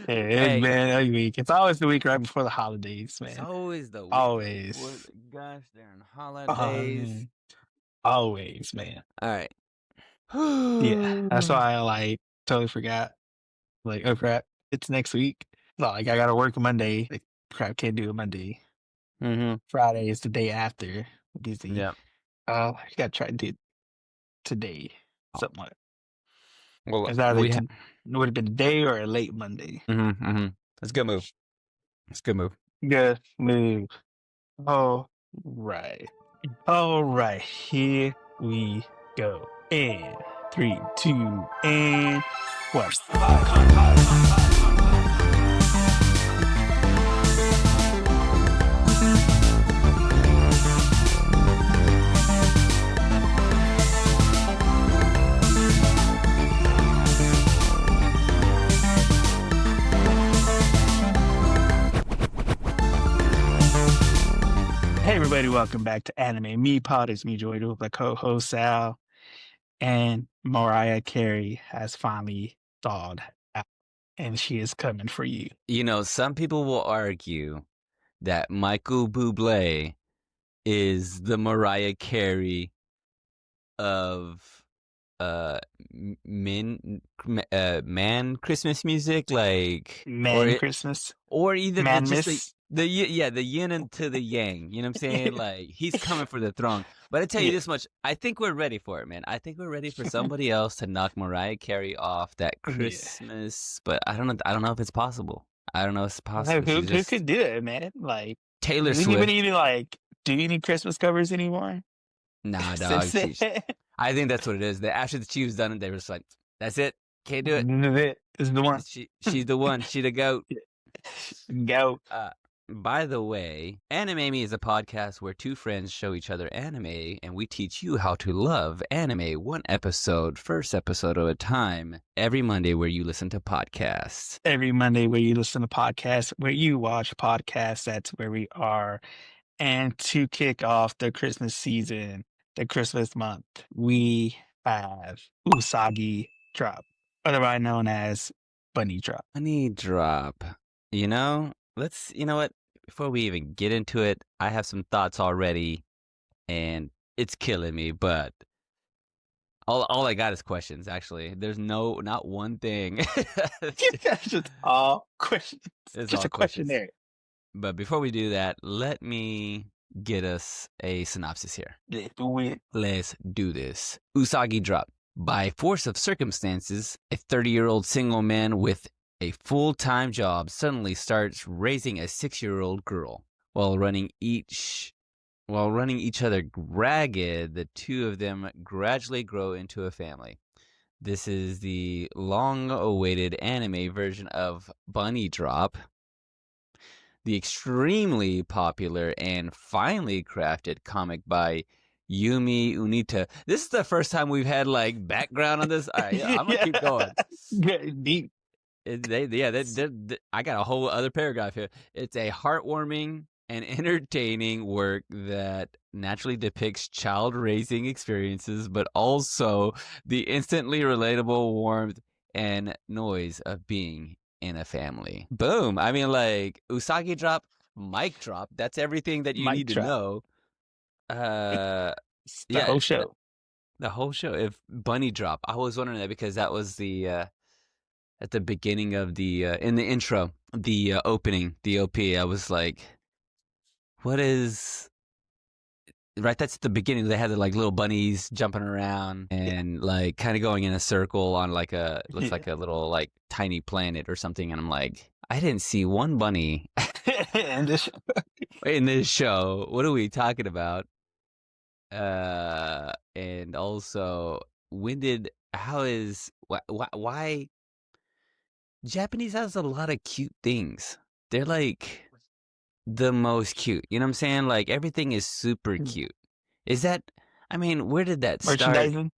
It's Hey, been a week. It's always the week right before the holidays, it's man. always the week before Always. the gosh darn holidays. Um, always, man. All right. Yeah. That's why I totally forgot. Like, oh crap, it's next week. No, I gotta work Monday. Like, crap, can't do it Monday. Mm-hmm. Friday is the day after. Busy. Yeah. I gotta try to do it today. Oh, Something like well, it's either we have. it would have been a day or a late Monday. Mm-hmm, mm-hmm. That's a good move. It's a good move. Good move. Oh, right. All right, here we go. And three, two, and one. Hey, everybody, welcome back to Anime Me Pod. It's me, Joy, with my co host Sal. And Mariah Carey has finally thawed out, and she is coming for you. You know, some people will argue that Michael Bublé is the Mariah Carey of man Christmas music, like, Man Christmas, or either Man just Miss. the yin and to the yang. You know what I'm saying? Like, he's coming for the throne. But I tell you Yeah. this much, I think we're ready for it, man. I think we're ready for somebody else to knock Mariah Carey off that Yeah. Christmas. But I don't know. I don't know if it's possible. I don't know if it's Like, possible. who, She's who just could do it, man? Like, Taylor does anybody Swift. even do any Christmas covers anymore? Nah, dog. Since then, I think that's what it is. After she was done, they were just like, "That's it. Can't do it. this is the one. She's the one. She the goat." Go. Uh, by the way, Anime Me is a podcast where two friends show each other anime, and we teach you how to love anime first episode at a time, every Monday where you listen to podcasts. Every Monday where you listen to podcasts, where you watch podcasts, that's where we are. And to kick off the Christmas season, the Christmas month, we have Usagi Drop, otherwise known as Bunny Drop. Honey drop. You know what? Before we even get into it, I have some thoughts already, and it's killing me, but all I got is questions, actually. There's not one thing. Just all questions. It's Just all a questions. questionnaire. But before we do that, let me get us a synopsis here. Let's do this. Usagi Drop. By force of circumstances, a 30-year-old single man with a full-time job suddenly starts raising a 6-year-old girl. While running each other ragged, the two of them gradually grow into a family. This is the long-awaited anime version of Bunny Drop, the extremely popular and finely crafted comic by Yumi Unita. This is the first time we've had background on this. All right, yeah, I'm gonna keep going. Deep. I got a whole other paragraph here. It's a heartwarming and entertaining work that naturally depicts child raising experiences, but also the instantly relatable warmth and noise of being in a family. Boom. I mean, Usagi Drop, mic drop. That's everything that you Mic need to drop. know. The Yeah, whole show. the whole show. If Bunny Drop, I was wondering that because that was the at the beginning of the in the intro, the opening, the OP. I was like, what is right? That's the beginning. They had the little bunnies jumping around and kind of going in a circle on looks like a little tiny planet or something. And I'm like, I didn't see one bunny And this in this show. What are we talking about? And also, why Japanese has a lot of cute things. They're the most cute. You know what I'm saying? Like, everything is super cute. Is that, I mean, where did that start?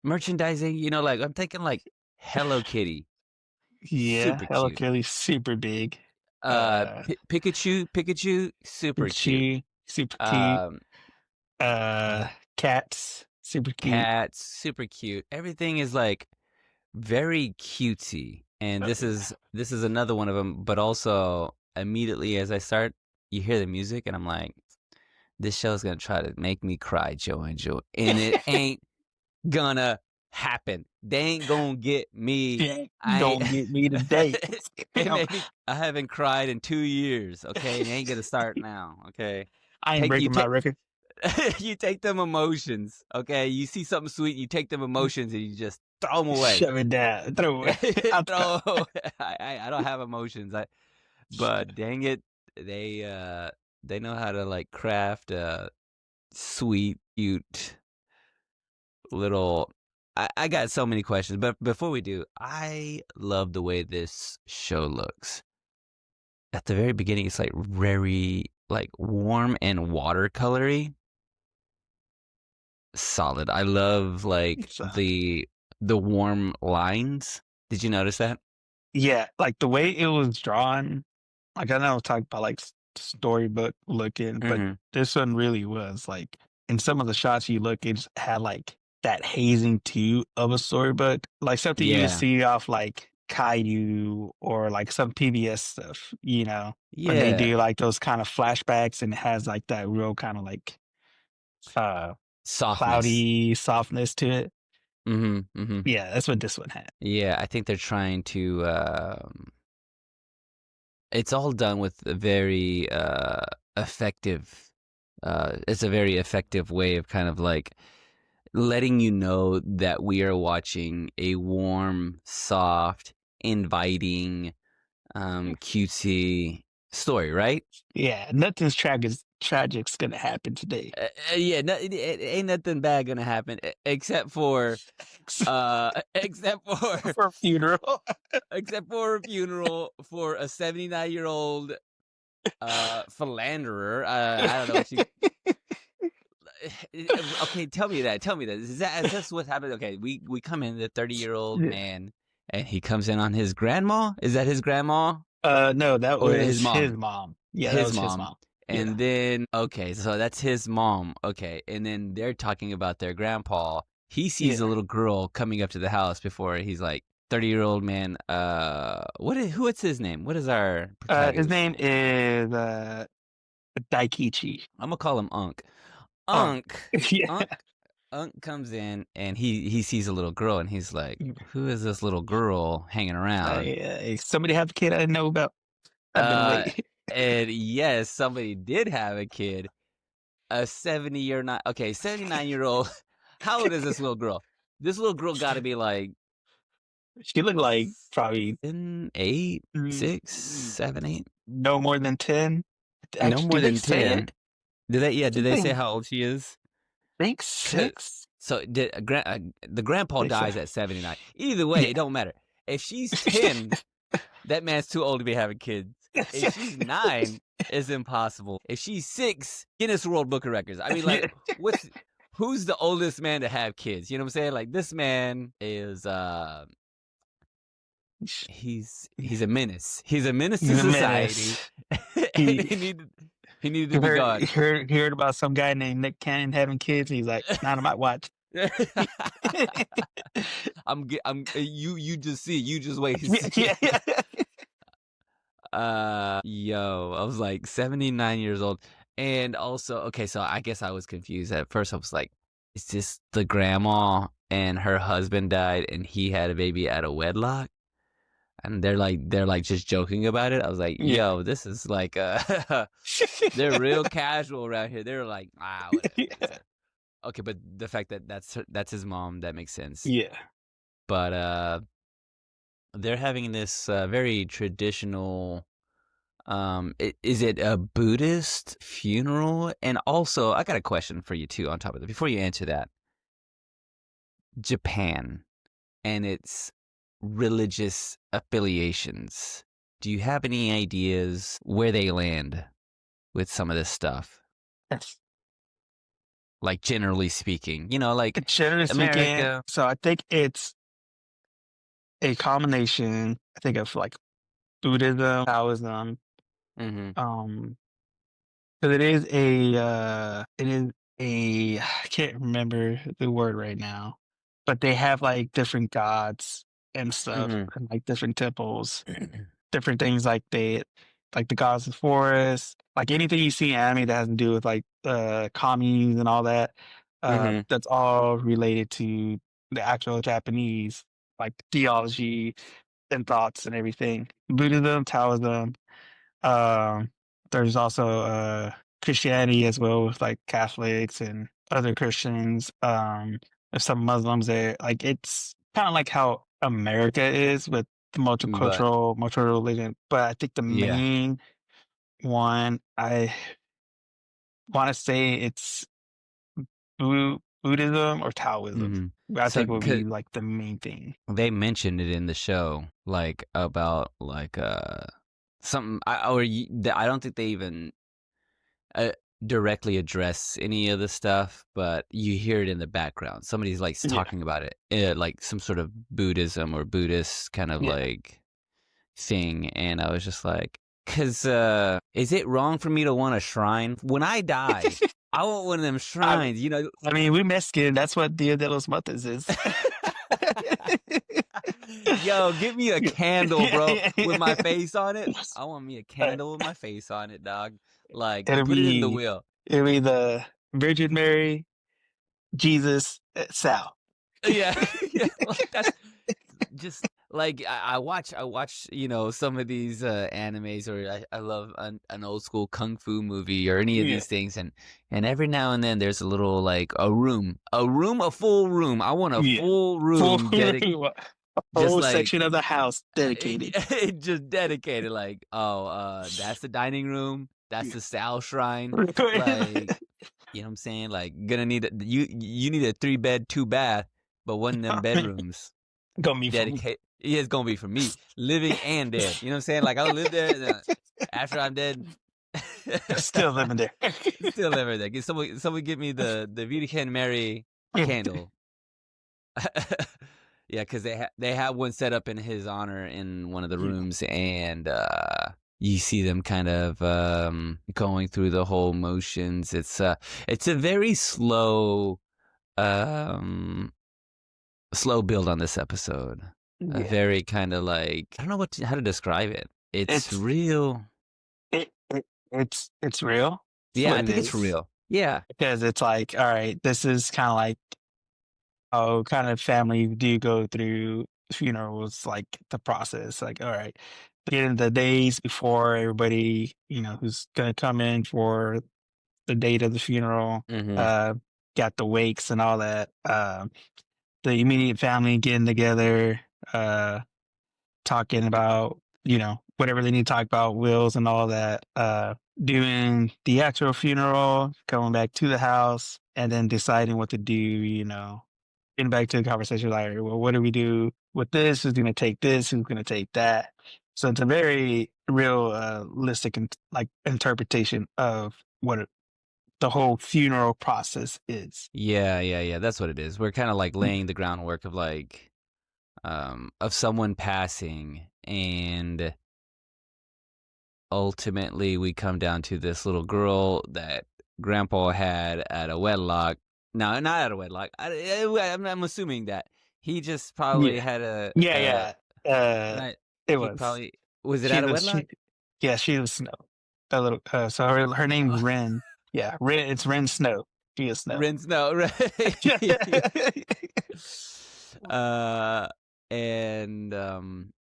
Merchandising, I'm thinking Hello Kitty. Yeah, Super Hello cute. Kitty, super big. Pikachu, super cute. Super cute. Cats, super cute. Cats, super cute. Everything is very cutesy. And this is another one of them. But also immediately as I start, you hear the music, and I'm like, this show's gonna try to make me cry, Joe and Joe, and it ain't gonna happen. They ain't gonna get me. Yeah, I gonna get me today. it made me. I haven't cried in 2 years. Okay, and it ain't gonna start now. Okay, I ain't take you breaking my take record. you take them emotions. Okay, you see something sweet, you take them emotions, and you just throw them away. Shove it down. Throw it. I'll throw. Throw. I don't have emotions. But dang it, they know how to like craft a sweet, cute little. I got so many questions, but before we do, I love the way this show looks. At the very beginning, it's like very like warm and watercolory. Solid. I love like So, the warm lines. Did you notice that? yeah, like the way it was drawn. Like I know I talked about like storybook looking, but Mm-hmm. this one really was like in some of the shots you look, it just had like that hazing too of a storybook, like something you would Yeah. see off like Caillou or like some PBS stuff, when they Yeah. do like those kind of flashbacks and it has like that real kind of like uh Softness. cloudy softness to it. Mm-hmm. Mm-hmm. Yeah, that's what this one had. Yeah, I think they're trying to it's all done with a very effective it's a very effective way of kind of like letting you know that we are watching a warm, soft, inviting, cutesy story, right? Yeah, nothing's tragic's gonna happen today. Yeah, no, it ain't nothing bad gonna happen except for except for For a funeral. except for a funeral for a 79-year-old philanderer. I don't know what you. Okay, tell me that. Tell me that. Is this what happened? Okay, we come in the 30-year-old Yeah. man, and he comes in on his grandma. Is that his grandma No, that or his was his mom? mom. Yeah, that His was his mom. mom. Yeah. And then okay, so that's his mom. Okay, and then they're talking about their grandpa. He sees a Yeah. little girl coming up to the house before he's like 30-year-old man. What's his name? What is our His protagonist's name name? is Daikichi. I'm gonna call him Unc. Unk. Unc. Yeah. Unc. Unc comes in and he sees a little girl and he's like, "Who is this little girl hanging around?" Somebody have a kid I didn't know about. I've been Uh, waiting. and yes, somebody did have a kid. A 79-year-old. How old is this little girl? This little girl got to be like She looked like probably 8, mm, 6, 7, 8. no more than 10. No Actually, more did they than say 10. it? Did they? I Yeah. Did think they they say how old she is? think 'Cause- 6. So did the grandpa They said, dies at 79. Either way, yeah. it don't matter. If she's 10, that man's too old to be having kids. If she's 9, it's impossible. If she's 6, Guinness World Book of Records. I mean, like, who's the oldest man to have kids? You know what I'm saying? Like, this man is he's a menace. He's a menace to He's a society, menace. and He he needed to he be heard, gone. he heard about some guy named Nick Cannon having kids. He's like, not on my watch. You just see, you just wait and Yeah, see. yeah, yeah. Yo, I was like 79 years old. And also, okay, so I guess I was confused. At first I was like, is this the grandma and her husband died and he had a baby out of wedlock? And they're like just joking about it. I was like, Yeah. yo, this is like they're real casual around here. They're like, whatever. Okay, but the fact that that's his mom, that makes sense. Yeah. But they're having this very traditional is it a Buddhist funeral? And also, I got a question for you too on top of that. Before you answer that, Japan and its religious affiliations. Do you have any ideas where they land with some of this stuff? That's Like generally speaking, like generally speaking. America. So I think it's a combination, I think, of like Buddhism, Taoism, Mm-hmm. um, because it is a I can't remember the word right now, but they have like different gods. and stuff, Mm-hmm. and like different temples, different things like the gods of the forest, like anything you see in anime that has to do with like commies and all that. Mm-hmm. That's all related to the actual Japanese like theology and thoughts and everything. Buddhism, Taoism. Um, there's also Christianity as well with like Catholics and other Christians. There's some Muslims there. Like it's kind of like how America is with the But multicultural religion. But I think the yeah. main one I want to say it's Buddhism or Taoism. Mm-hmm. I So think would be like the main thing. they mentioned it in the show, like about like something. I don't think they even uh, directly address any of the stuff, but you hear it in the background. Somebody's like Yeah, talking about it, like some sort of Buddhism or Buddhist kind of yeah. like thing, and I was just like, "Cause is it wrong for me to want a shrine when I die? I want one of them I, shrines, you know." I mean, we Mexican. That's what Dia de los Muertos is. Yo, give me a candle, bro, with my Yeah. face on it. I want me a candle with my face on it, dog. Like, It'll put it in the be wheel. it'll be the Virgin Mary, Jesus, Sal. Yeah, yeah. Like that's just like I watch, you know, some of these animes, or I love an old school kung fu movie or any of Yeah, these things, and every now and then there's a little like a full room. I want a yeah. full Full room dedicated, a just whole like section of the house dedicated. just dedicated, like, oh, that's the dining room, that's Yeah. the Sal shrine, like, you know what I'm saying? Like, gonna need you need a 3-bed, 2-bath, but one of them bedrooms Gonna be for me. dedicate. Yeah, it's gonna be for me, living and dead. You know what I'm saying? Like, I'll live there, and after I'm dead, Still living there. still living there. Get someone get me the Virgin Mary candle. Yeah, because they have one set up in his honor in one of the Yeah. rooms, and you see them kind of going through the whole motions. It's a very um slow build on this episode. A Yeah. very kind of like, I don't know how to describe it. It's It's real. it's real. It's Yeah, what I it think it's is. real. Yeah. Because it's like, all right, this is kind of like how kind of family do go through funerals, like the process. Like, all right, in the days before everybody, who's gonna come in for the date of the funeral, Mm-hmm. uh, got the wakes and all that. The immediate family getting together, uh, talking about, whatever they need to talk about, wills and all that, doing the actual funeral, coming back to the house, and then deciding what to do, getting back to the conversation like, well, what do we do with this? Who's going to take this? Who's going to take that? So it's a very realistic like interpretation of the whole funeral process is. Yeah, yeah, yeah. That's what it is. We're kind of like laying the groundwork of like of someone passing, and ultimately we come down to this little girl that grandpa had at a wedlock. No, not at a wedlock. I'm assuming that he just probably Yeah. had a Yeah, yeah. right. It He was. probably was it She at a was wedlock? yeah, she was Snow. A little so her name's Ren. Yeah, Ren, it's Ren Snow. She is Snow. Rinse no, right? uh, and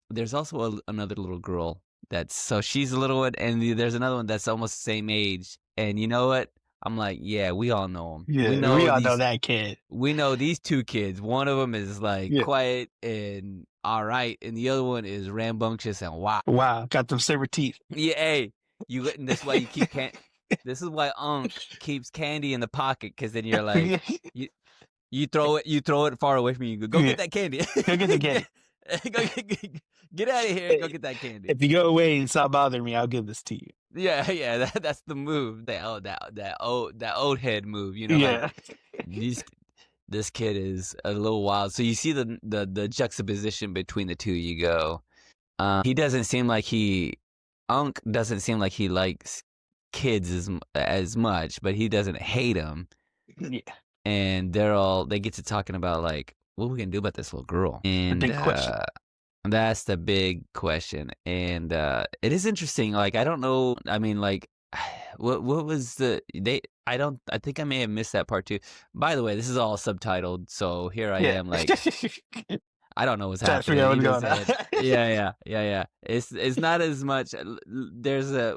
there's also another little girl that's, so she's a little one, and there's another one that's almost the same age. And you know what? I'm like, yeah, we all know them. Yeah, we all know that kid. We know these two kids. One of them is like Yeah. quiet and all right, and the other one is rambunctious and wow. Wow, got them silver teeth. Yeah, hey, and this why you keep this is why Unc keeps candy in the pocket, because then you're like, you throw it far away from you. Go Yeah. get that candy. Go get the candy. Get out of here and go get that candy. If you go away and stop bothering me, I'll give this to you. Yeah, yeah, that's the move. That old head move. You know, Yeah. like this kid is a little wild. So you see the juxtaposition between the two. You go, he doesn't seem like Unc doesn't seem like he likes kids as much, but he doesn't hate them. Yeah. And they get to talking about like, what are we gonna do about this little girl? The And big question. that's the big question. And it is interesting. Like, I don't know. I mean, like, what was the they? I think I may have missed that part too. By the way, this is all subtitled, so here I Yeah. am, like, I don't know what's Trying to figure happening. out You what's just going on. said, yeah. It's not as much.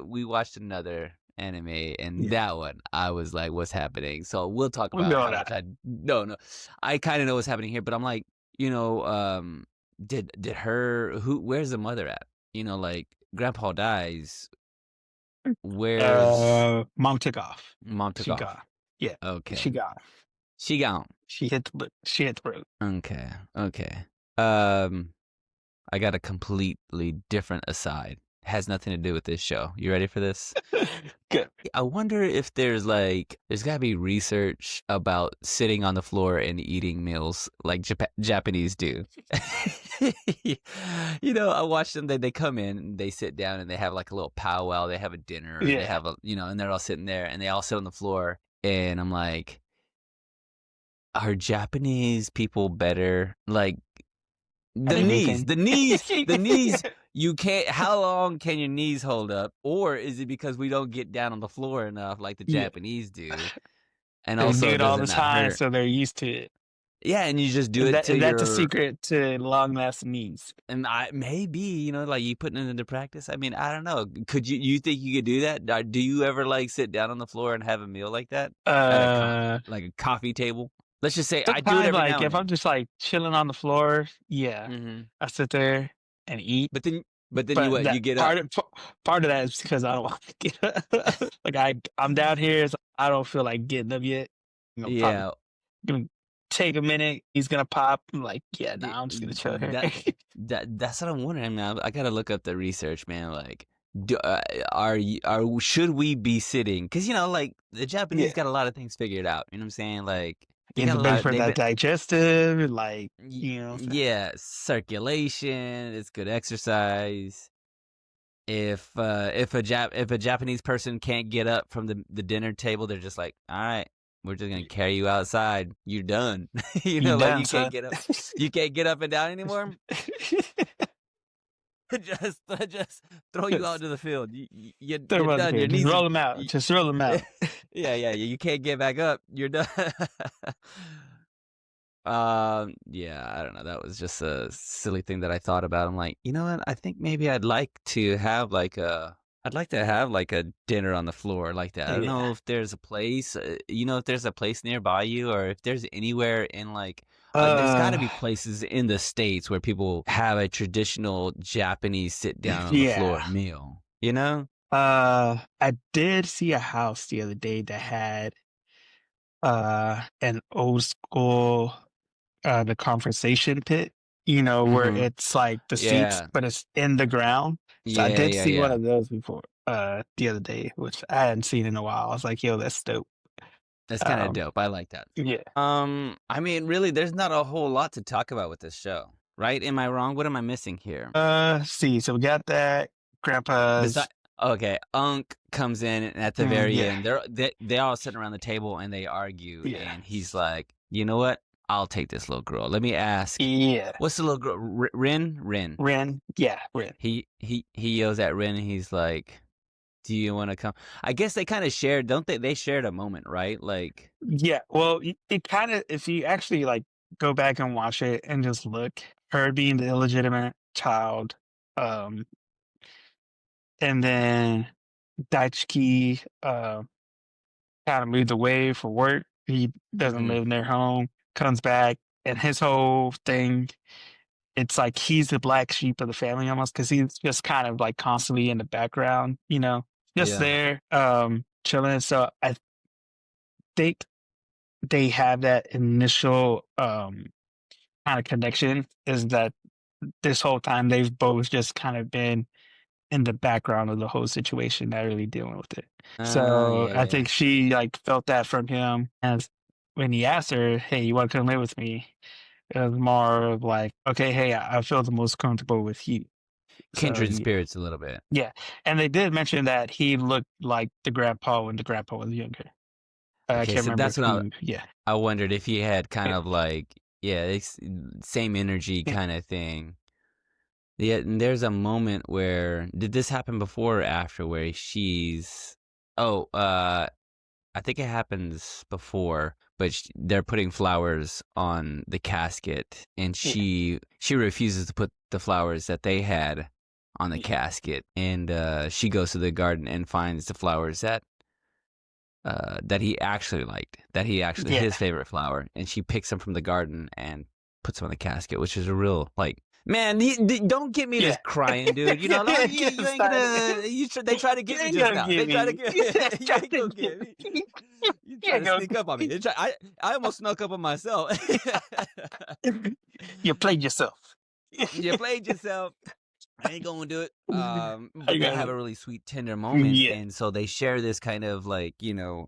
We watched another anime, and Yeah. that one I was like, what's happening? So we'll talk What's about going how on? much I no, I kind of know what's happening here, but I'm like, did where's the mother at? Like, grandpa dies. Where's Mom took off. mom took She off? gone. Yeah. Okay, She gone. she gone. She hit the road. Okay. Um, I got a completely different aside. Has nothing to do with this show. You ready for this? Good. I wonder if there's got to be research about sitting on the floor and eating meals like Japanese do. I watch them. They come in, and they sit down, and they have like a little powwow. They have a dinner, and they Yeah. have and they're all sitting there, and they all sit on the floor. And I'm like, are Japanese people better? Like, I the think we knees, can. the knees, the knees. You can't. How long can your knees hold up? Or is it because we don't get down on the floor enough like the Yeah. Japanese do? And They do also, it all does the it not time, hurt? so they're used to it. Yeah, and you just do Is it that till is that the you're. secret to long lasting knees? And maybe like you putting it into practice. I mean, I don't know. Could you think you could do that? Do you ever like sit down on the floor and have a meal like that at Uh, like a coffee table? Let's just say I do it Sometimes every like now and if I'm then. just like chilling on the floor, yeah, Hmm. I sit there and eat. But then you But what? You that get up. part of that is because I don't want to get up. Like I'm down here, so I don't feel like getting up yet. Probably Yeah. gonna take a minute. He's gonna pop. I'm like, yeah, Y- nah, I'm just gonna chill here. That that's what I'm wondering, man. I gotta look up the research, man. Like, should we be sitting? Because like the Japanese Yeah, got a lot of things figured out. You know what I'm saying? Like, they getting got the a better lot. for They've that been, digestive, like what I'm saying. yeah, circulation. It's good exercise. If a Japanese person can't get up from the dinner table, they're just like, all right, we're just gonna carry you outside. You're done. You Like, done, you can't son. get up. You can't get up and down anymore. Just throw you out Just to the field. throw You're him out the done. Your field. Just knees. roll him out. You, Just roll him out. yeah. You can't get back up. You're done. Yeah, I don't know. That was just a silly thing that I thought about. I'm like, you know what? I think maybe I'd like to have like a dinner on the floor like that. I don't Yeah. know if there's a place, if there's a place nearby you, or if there's anywhere in like, there's got to Uh, be places in the States where people have a traditional Japanese sit down on the floor yeah. meal, you know? I did see a house the other day that had an old school the conversation pit, where Mm-hmm. it's like the seats, Yeah. but it's in the ground. So I did see one Yeah. of those before the other day, which I hadn't seen in a while. I was like, yo, that's dope. That's kind of Um, dope. I like that. yeah. I mean, really, there's not a whole lot to talk about with this show, right? Am I wrong? What am I missing here? See, so we got that Besides, grandpa's okay, Unc comes in and at the very yeah. end. They all sitting around the table and they argue, Yeah. and he's like, you know what? I'll take this little girl. Let me ask, Yeah. what's the little girl? Rin. Ren. Yeah, Ren. He yells at Rin, and he's like, do you want to come? I guess they kind of shared, don't they? They shared a moment, right? Like, Yeah. Well, it kind of, if you actually like go back and watch it and just look, her being the illegitimate child, um, and then Daichi kind of moved away for work. He doesn't mhm. live near home, comes back, and his whole thing, it's like he's the black sheep of the family almost because he's just kind of like constantly in the background, just Yeah. there, chilling. So I think they have that initial kind of connection is that this whole time they've both just kind of been in the background of the whole situation, not really dealing with it. Oh, So I yeah. think she like felt that from him as when he asked her, "Hey, you want to come live with me?" It was more of like, "Okay, hey, I feel the most comfortable with you." So Kindred spirits a little bit. yeah, and they did mention that he looked like the grandpa when the grandpa was younger. I Okay, can't so remember that's what who. Yeah, I wondered if he had kind of like, Yeah, it's same energy kind of thing. Yeah, and there's a moment where did this happen before or after where she's oh, I think it happens before, but they're putting flowers on the casket, and Yeah, she refuses to put the flowers that they had on the yeah, casket, and she goes to the garden and finds the flowers that he actually liked, that he actually yeah. his favorite flower, and she picks them from the garden and puts them on the casket, which is a real like. Man, don't get me to Yeah. crying, dude. You know, like, you Get ain't started. gonna. They try to You get me ain't just gonna now. get They try to me. get. You You try ain't to gonna get get me. me. You You try ain't to gonna sneak up on me. I almost snuck up on myself. you played yourself. You played yourself. I ain't gonna do it. I But they got have it. a really sweet, tender moment, Yeah, and so they share this kind of like, he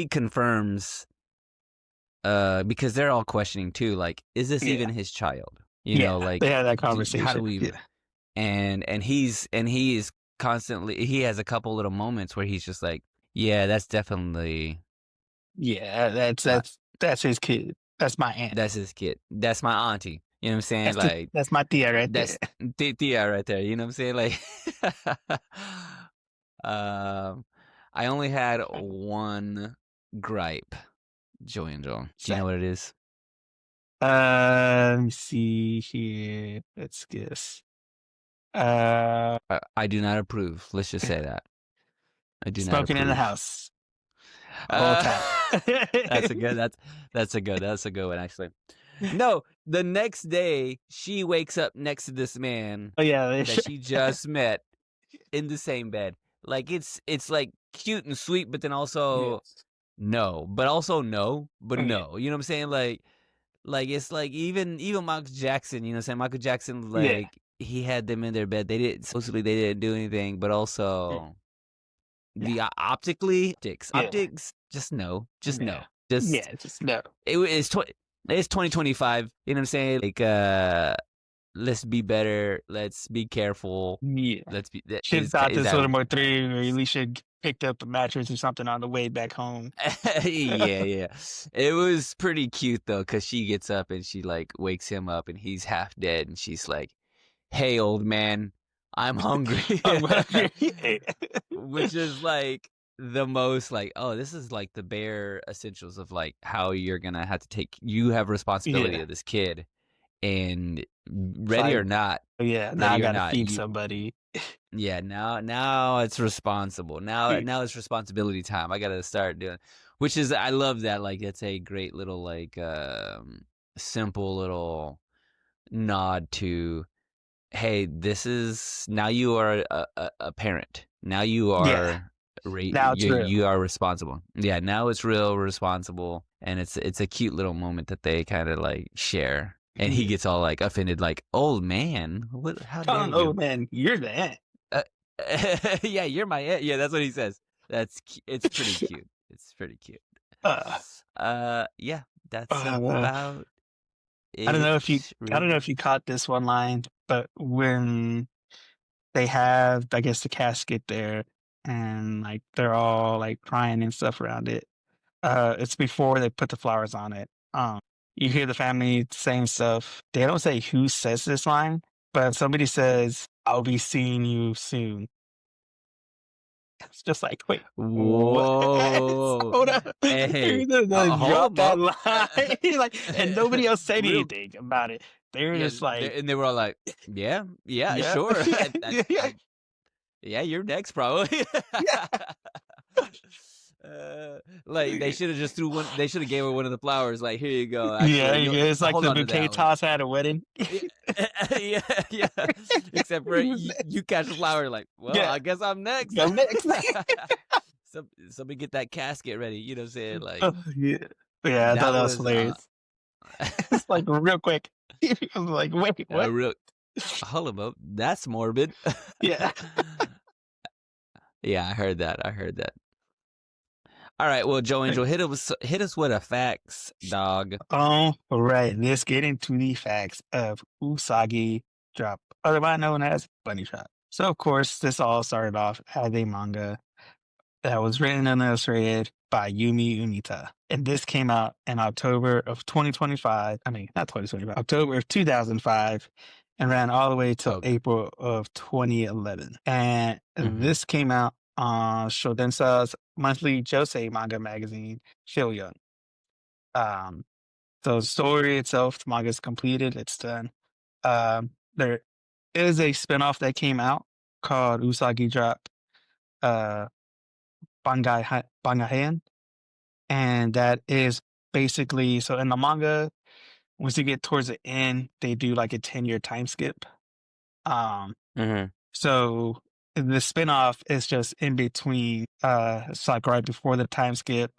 confirms, because they're all questioning too, like, is this yeah, even his child? yeah. Like, They had that how do conversation. we Yeah, even? And he is constantly. He has a couple little moments where he's just like, yeah, that's definitely yeah. my, That's his kid. That's my aunt. that's his kid. That's my auntie. You know what I'm saying? Like, That's my tia right there. that's Tia right there. You know what I'm saying? Like, um, I only had one gripe, Joey and Joel. Do you So, know what it is? let me see here. Let's guess. Uh, I do not approve. Let's just say that I do not smoking in the approve. house the whole Uh, time. that's a good. That's a good one actually. No, the next day she wakes up next to this man Oh yeah, that she just met in the same bed. Like it's like cute and sweet, but then also yes. no, but also no, but Yeah, no. You know what I'm saying? Like it's like even Michael Jackson. You know what I'm saying? Michael Jackson, yeah, like he had them in their bed. They didn't supposedly they didn't do anything, but also yeah, the yeah, optics. Just yeah, no, just yeah. Just no. it's 2025. You know what I'm saying? Like let's be better. Let's be careful. Yeah. Let's be Should have thought is this that little more through, or at least should picked up a mattress or something on the way back home. yeah, yeah. It was pretty cute though, because she gets up and she like wakes him up and he's half dead, and she's like, "Hey, old man, I'm hungry," I'm hungry. which is like the most like, oh, this is like the bare essentials of like how you're gonna have to take. You have responsibility Yeah. of this kid, and It's like, yeah, now I ready or gotta not, feed somebody. yeah, now it's responsible. Now Yeah. now it's responsibility time. I gotta start doing, which is I love that. Like it's a great little like simple little nod to, hey, this is now you are a parent. Now you Yeah. are Now it's real. you are responsible. Yeah, now it's real responsible, and it's a cute little moment that they kind of like share. And he Yeah. gets all like offended, like, "Old man, what? How dare Telling you?" old man, you're the aunt. Uh, yeah, you're my aunt. Yeah, that's what he says. It's pretty cute. It's pretty cute. uh, Yeah, that's uh, about I don't it. know if you I don't know Really. if you caught this one line, but when they have, I guess, the casket there and like they're all like crying and stuff around it. It's before they put the flowers on it. You hear the family saying stuff. They don't say who says this line, but somebody says, "I'll be seeing you soon." It's just like, wait, what? Whoa. Hold up. Hey, They're gonna hold drop 'em that up. line. Like, and nobody else said Real. anything about it. They were Yeah, just like, and they were all like, "Yeah, yeah, yeah, sure. yeah, yeah, Yeah, you're next, probably." yeah. Like they should have just threw one. They should have gave her one of the flowers. Like, here you go. Yeah, Actually, you yeah, it's like hold the on to bouquet that one. toss at a wedding. Yeah, yeah, yeah. Except for Who's you catch the flower, like, well, Yeah, I guess I'm next. go next. Somebody get that casket ready. You know what I'm saying? Like Oh, yeah. Yeah, I thought that that was was hilarious. It's like real quick. I was like, wait, a what? real hold up. That's morbid. Yeah. Yeah, I heard that. I heard that. All right, well, Joe Angel, hit us with a facts, dog. All right, let's get into the facts of Usagi Drop, otherwise known as Bunny Shop. So, of course, this all started off as a manga that was written and illustrated by Yumi Unita. And this came out in October of 2025. I mean, not 2025, October of 2005, and ran all the way till Okay. April of 2011. And Mhm. this came out on Shodensa's monthly josei manga magazine, Shoyun. Um, so the story itself, the manga is completed, it's done. There is a spinoff that came out called Usagi Drop, uh, Bangai, and that is basically so in the manga, once you get towards the end, they do like a 10-year time skip. Um, Mhm. so the spinoff is just in between, it's like right before the time skip,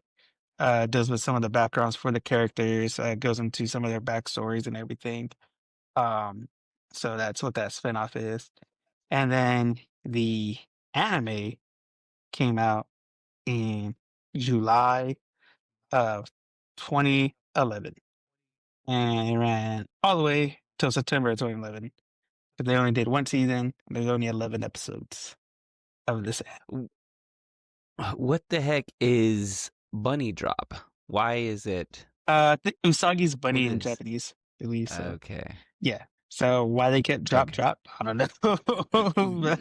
deals with some of the backgrounds for the characters, goes into some of their backstories and everything. Um, so that's what that spinoff is. And then the anime came out in July of 2011 and it ran all the way till September of 2011. But they only did one season. And there's only 11 episodes of this. What the heck is bunny drop? Why is it? Usagi's What bunny in is? Japanese, at least. So Okay. yeah. So why they kept drop Okay. drop, I don't know. But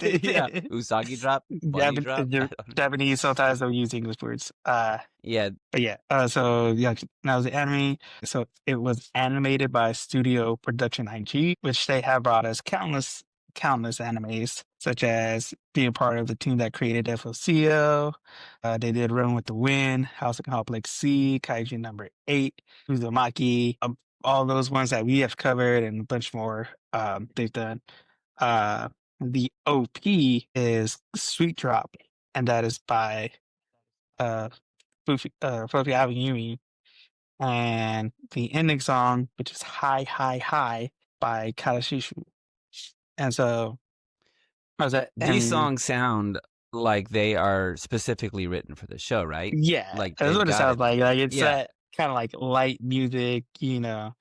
they Yeah. did. Usagi drop, bunny drop. I don't know. Japanese sometimes don't use English words. Yeah. But yeah, so yeah, that was the anime. So it was animated by Studio Production IG, which they have brought us countless animes, such as being part of the team that created FOCO. They did Run with the Wind, House of Complex C, Kaiju number 8, Uzumaki, all those ones that we have covered and a bunch more they've done. Uh, the OP is Sweet Drop, and that is by uh Fluffy Avenue, and the ending song, which is High, High, High by Karashishu. And so, I was that, These and songs sound like they are specifically written for the show, right? yeah, Like that's they've what it got sounds it. like. Like, it's Yeah. that kind of like light music, not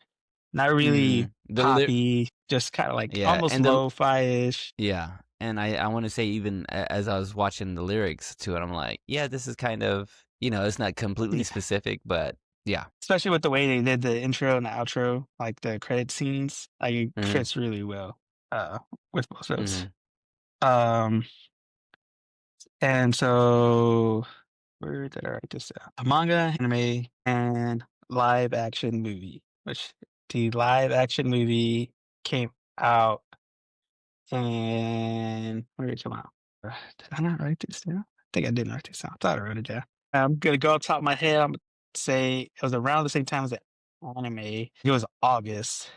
really Mm. poppy, just kind of like Yeah, almost and the lo-fi ish. yeah, and I want to say even as I was watching the lyrics to it, I'm like, yeah, this is kind of it's not completely Yeah. specific, but yeah. Especially with the way they did the intro and the outro, like the credit scenes, like it Hmm. fits really well uh, with both of those. Hmm. Um, and so where did I write this down? A manga, anime, and live action movie. Which the live action movie came out and where did it come out? Did I not write this down? I think I didn't write this down. I thought I wrote it down. I'm gonna go off the top of my head. I'm gonna say it was around the same time as the anime. It was August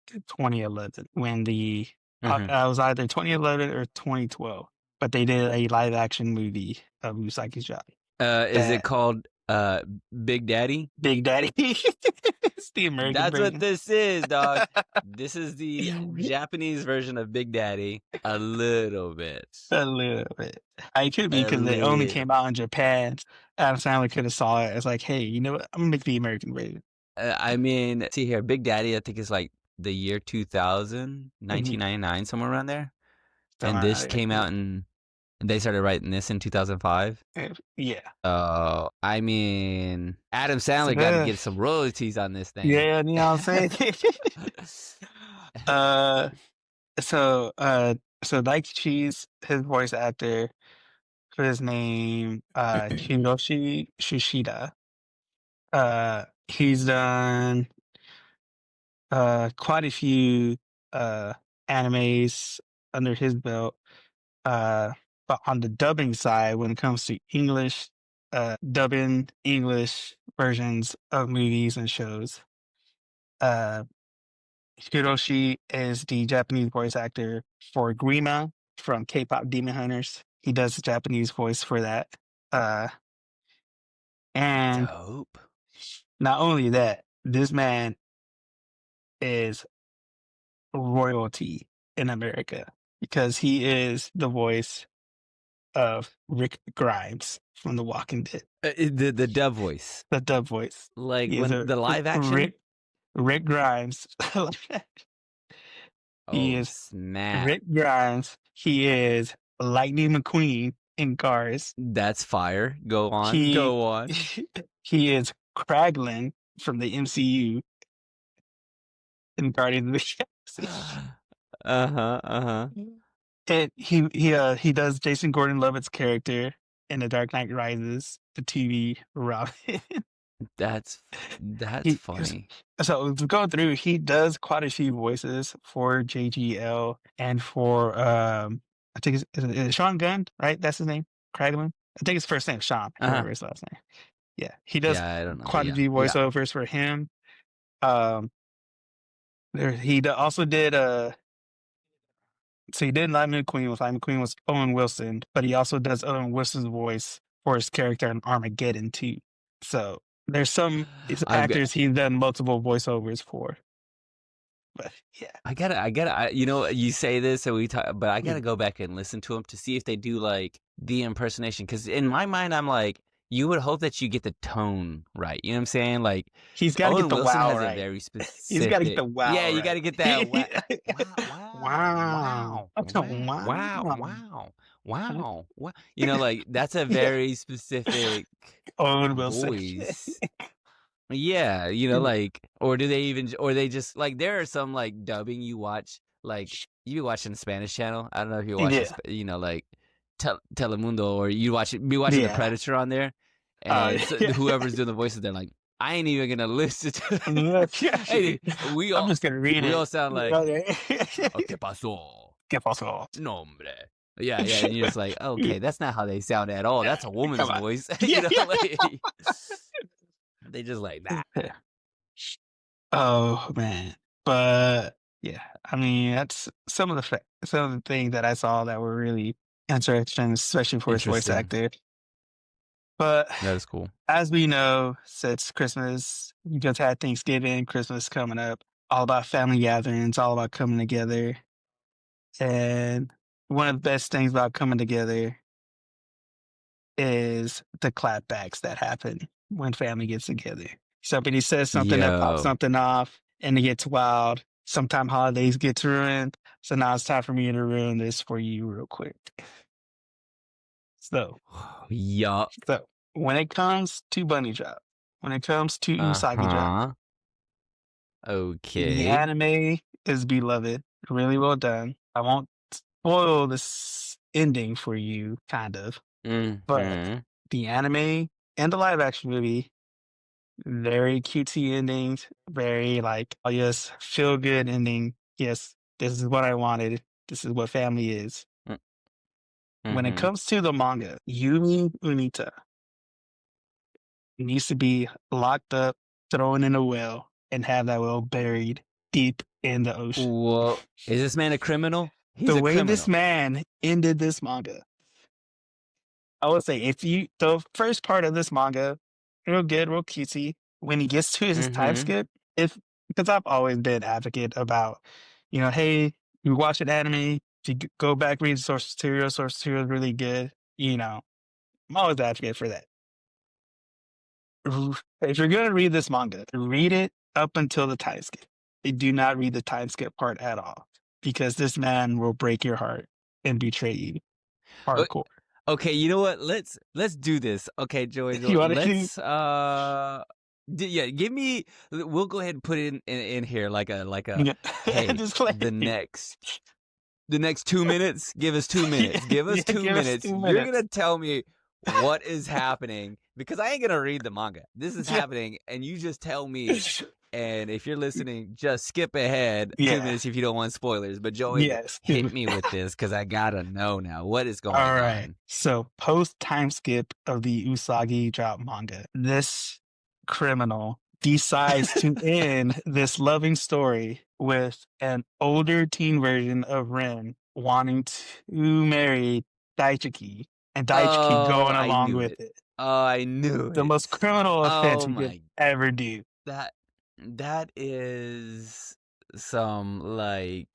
2011 when Hmm. I was either 2011 or 2012, but they did a live action movie of Usagi's Drop. Is it That called Big Daddy? Big Daddy. It's the American That's what version. this is, dog. This is the Japanese version of Big Daddy. A little bit. A little bit. I could be A because they only little. came out in Japan. Adam Sandler could have saw it. It's like, hey, you know what? I'm gonna make the American version. I mean, see here, Big Daddy, I think is like the year 2000, Mhm. 1999, somewhere around there. So, And this yeah, came out in And they started writing this in 2005. yeah. Oh, I mean, Adam So, Sandler got to get some royalties on this thing. yeah, you know what I'm saying? uh, so, Nike Cheese, his voice actor, for his name, Hiroshi Shushida. He's done quite a few animes under his belt. But on the dubbing side, when it comes to English, dubbing English versions of movies and shows, uh, Hiroshi is the Japanese voice actor for Grima from K-pop Demon Hunters. He does the Japanese voice for that. Uh, and Dope. not only that, this man is royalty in America because he is the voice of Rick Grimes from The Walking Dead, The dub voice, the dub voice. like He is when a the live action. Rick Grimes. He Oh is snap! Rick Grimes. He is Lightning McQueen. in cars. That's fire. Go on. He Go on. he is Kraglin from the MCU in Guardians of the Galaxy. Uh-huh. Uh-huh. And he does Jason Gordon-Levitt's character in The Dark Knight Rises, the TV Robin. That's He funny. so to go through, he does quite a few voices for JGL and for I think it's Sean Gunn, right? That's his name, Kraglin. I think his first name is Sean. I can't Uh-huh. remember his last name. Yeah, he does Yeah, I don't know. quite a Yeah. few Yeah. voiceovers for him. Um, also did so he did Lightning McQueen with Lightning McQueen was Owen Wilson, but he also does Owen Wilson's voice for his character in Armageddon too. So there's some I've got actors he's done multiple voiceovers for. But yeah. you know, you say this and we talk, but I gotta Mm. go back and listen to them to see if they do like the impersonation. Because in my mind, I'm like, you would hope that you get the tone right. You know what I'm saying? Like He's got to get Owen the Wilson wow has a right. very He's got to get specific. the Yeah, wow you got to right. get that wow, Wow. Wow. wow, wow. You know, like that's a Yeah. very specific Owen Wilson. voice. Yeah, you know, like, or do they even, or they just like, there are some like dubbing you watch, like you be watching the Spanish channel. I don't know if you watch Yeah. this, you know, like Telemundo, or you be watching The Yeah. Predator on there, and so, Yeah. whoever's doing the voices, they're like, I ain't even gonna listen to. Hey, I'm just gonna read we all it. sound like, oh, ¿qué pasó? ¿Qué pasó? No, hombre. Yeah, yeah, and you're just like, okay, that's not how they sound at all. That's a woman's Come on. voice. Yeah, You know, yeah. like, they just like that. Oh man, but yeah, I mean that's some of the things that I saw that were really interesting, especially for his voice Interesting. actor. But That is cool. as we know, since Christmas, we just had Thanksgiving, Christmas coming up, all about family gatherings, all about coming together. And one of the best things about coming together is the clapbacks that happen when family gets together. Somebody says something that pops Yo. something off and it gets wild. Sometime holidays get ruined. So now it's time for me to ruin this for you real quick. So, Yup. so when it comes to Bunny Drop, when it comes to Usagi Drop, the Okay. anime is beloved, really well done. I won't spoil this ending for you, kind of, but Mhm. the anime and the live action movie, very cutesy endings, very like, oh yes, feel good ending. Yes, this is what I wanted. This is what family is. Mm, When it mhm. comes to the manga, Yumi Unita needs to be locked up, thrown in a well, and have that well buried deep in the ocean. Well, is this man a criminal? He's The a way this criminal. man ended this manga, I would say the first part of this manga, real good, real cutesy. When he gets to his time Mhm. skip, if because I've always been advocate about, hey, you watch an anime, if you go back read source material is really good. I'm always advocate for that. If you're gonna read this manga, read it up until the time skip. Do not read the time skip part at all because this man will break your heart and betray you O- hardcore. Okay, you know what? Let's do this. Okay, Joey, You want to do? let's yeah, give me, we'll go ahead and put it in here like a Yeah. hey, Just play. the next 2 minutes, give us 2 minutes. Give us Yeah, 2 give us minutes. 2 You're minutes. going to tell me what is happening because I ain't going to read the manga. This is Yeah. happening and you just tell me. And if you're listening, just skip ahead 2 Yeah. minutes if you don't want spoilers. But Joey, Yes. hit me with this because I got to know now what is going All right. on. So post time skip of the Usagi Drop manga, this criminal decides to end this loving story with an older teen version of Ren wanting to marry Daichiki and Daichiki Oh, going I along knew with it. it. Oh, I knew The it. most criminal offense Oh you could my, ever do. that is some like,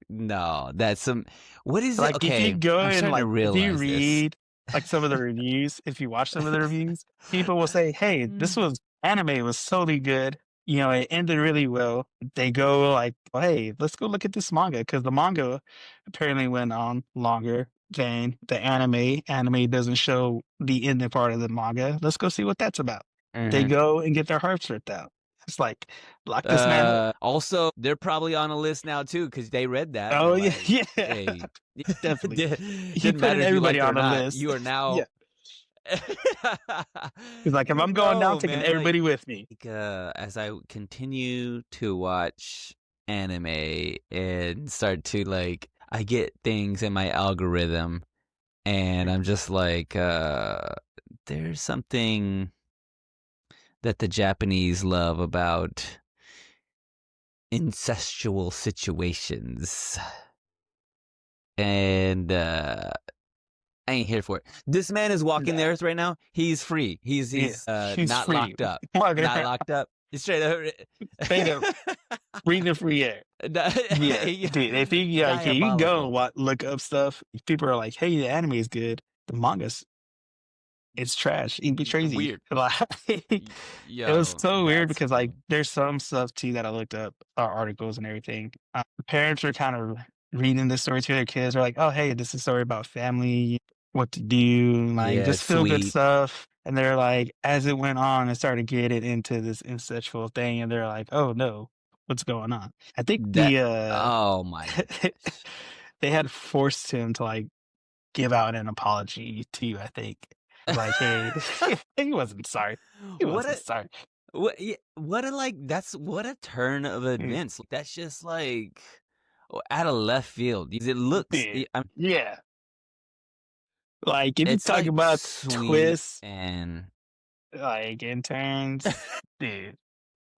no, that's some, what is it? Like if you Okay, go I'm and starting to if you realize this. read like some of the reviews, if you watch some of the reviews, people will say, "Hey, this was anime was totally good. It ended really well." They go like, "Hey, let's go look at this manga," because the manga apparently went on longer vein, the anime doesn't show the ending part of the manga. Let's go see what that's about. They Mhm. go and get their hearts ripped out. It's like, lock this man up. Also, they're probably on a list now too because they read that and they're Oh yeah, like, yeah, "Hey, definitely. He didn't putting matter if you everybody liked it or on the not. list. You are now." Yeah, he's like, if I'm going down, No, taking man. everybody with me. As I continue to watch anime and start to I get things in my algorithm, and I'm just like, there's something that the Japanese love about incestual situations. And I ain't here for it. This man is walking the Nah, earth right now. He's free. yeah, He's he's not free, locked up. walking Not around, locked up. He's straight up. straight up, breathing free air. Yeah, dude. If you like, yeah, you go and Diabolical. look up stuff. People are like, "Hey, the anime is good. The manga's it's trash. It'd be crazy." Weird. Like, it was Yo, so weird that's because like funny. there's some stuff too that I looked up, articles and everything. Parents are kind of reading this story to their kids. They're like, "Oh, hey, this is a story about family, what to do, like Yeah, just feel good sweet. stuff." And they're like, as it went on, it started getting into this incestual thing, and they're like, "Oh no, what's going on?" I think That. Oh my gosh. they had forced him to like give out an apology too. I think like, hey, he wasn't sorry. He What wasn't a sorry. what a that's what a turn of Mm, events. That's just out of left field. It looks dude, yeah. Like if you it's talk like about sweet twists, and like interns, dude,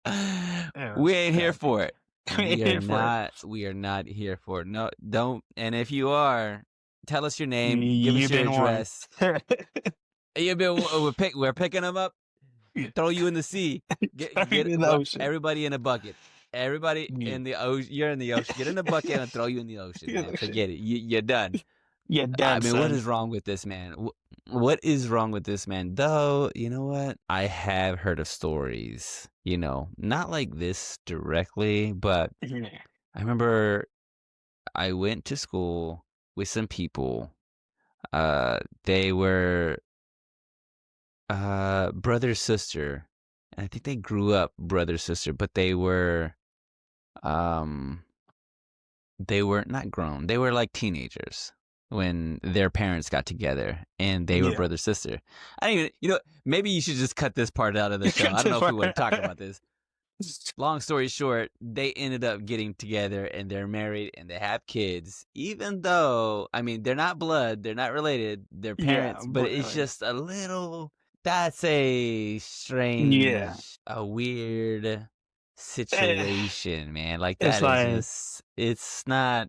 it we was ain't here crazy. for it. We ain't here for it. We are not here for it. No, don't. And if you are, tell us your name, give us You've your been warned. address. You've been we're picking them up, Yeah. throw you in the sea. Throw you in the ocean. Everybody in a bucket. Everybody Yeah. in the ocean. You're in the ocean. Get in a bucket and throw you in the ocean, The man. ocean. Forget it. You're done. You're I done, mean, what son. is wrong with this man? What is wrong with this man? Though, you know what? I have heard of stories, not like this directly, but Yeah. I remember I went to school with some people. They were brother sister. And I think they grew up brother sister, but um they were not grown. They were like teenagers when their parents got together and they were Yeah. brother sister. I don't even, maybe you should just cut this part out of the show. Cut I don't this know if we part want to talk out. about this. Long story short, they ended up getting together and they're married and they have kids, even though, I mean, they're not blood, they're not related, they're Yeah, parents, but but it's just a little, that's a yeah. strange, a weird Eh, situation, man. Like it's that is like just, it's not,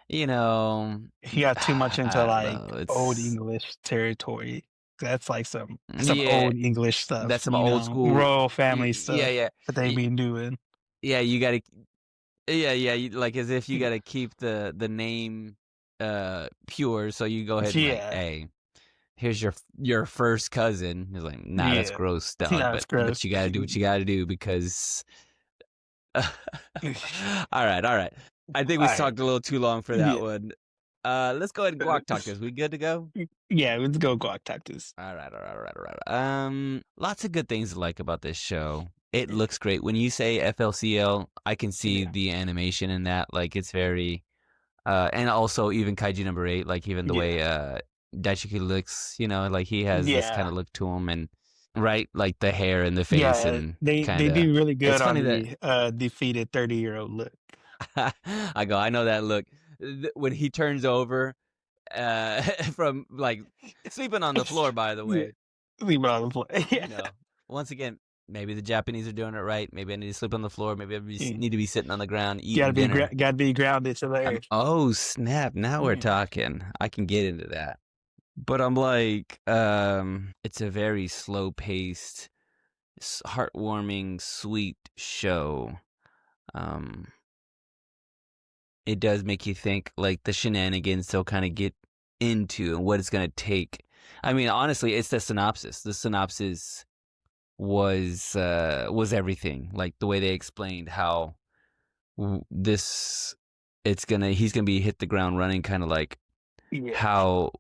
you know, he got too much into I don't like know. old It's, English territory. That's like some yeah, old English stuff, that's some old school, royal family yeah, stuff yeah. that they be doing. Yeah, you gotta. Yeah, yeah, like as if you gotta keep the name pure, so you go ahead and like, Yeah, hey, here's your first cousin. He's like, nah, that's yeah. gross, dog. That's But gross. you gotta do what you gotta do because. All right, all right. I think we All right. talked a little too long for that Yeah. one. Let's go ahead and guac talk this. We good to go? Yeah, let's go guac tactics. All right, all right, all right, all right. Lots of good things to like about this show. It looks great. When you say FLCL, I can see Yeah. the animation in that. Like it's very and also even Kaiju number 8, like even the Yeah. way Daisuke looks, like he has this kind Yeah. of look to him and right, like the hair and the face Yeah. and They kind of do really it's good on funny that the defeated 30-year-old look. I know that look. When he turns over from like sleeping on the floor by the Yeah. way. Leave it on the floor. Yeah. Once again, maybe the Japanese are doing it right. Maybe I need to sleep on the floor. Maybe I Yeah. need to be sitting on the ground eating dinner. Gotta be grounded to the earth. Oh snap! Now we're Yeah. talking. I can get into that. But I'm like, it's a very slow paced, heartwarming, sweet show. Um, it does make you think like the shenanigans they'll kind of get into and what it's gonna take. I mean, honestly, it's the synopsis. The synopsis was everything. Like the way they explained how this, he's gonna be hit the ground running, kind of like Yeah. how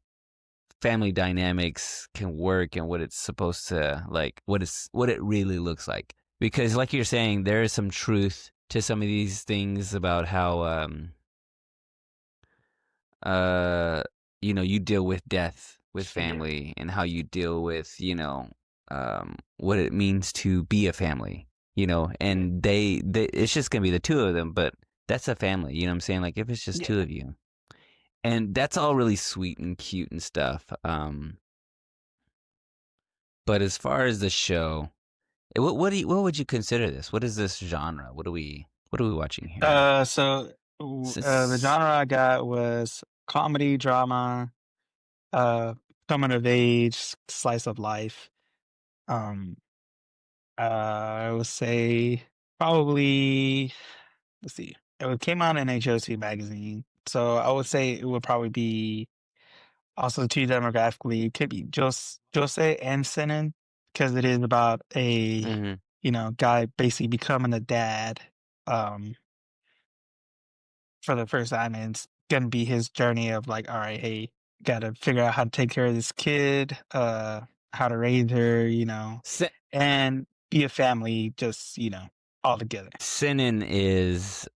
family dynamics can work and what it's supposed to like, what it really looks like. Because, like you're saying, there is some truth to some of these things about how uh you deal with death with Yeah. family and how you deal with what it means to be a family, Yeah. and they it's just gonna be the two of them, but that's a family, you know what I'm saying? Like, if it's just Yeah. two of you, and that's all really sweet and cute and stuff. But as far as the show, what would you consider this? What is this genre? What are we watching here? The genre I got was comedy, drama, uh, coming of age, slice of life. Um, I would say probably, let's see, came out in HOC magazine, so I would say it would probably be also too demographically. It could be Jose and Senin because it is about a Hmm. guy basically becoming a dad. Um, for the first time, and it's gonna be his journey of like, all right, hey, gotta figure out how to take care of this kid, how to raise her, and be a family, just all together. Sinin is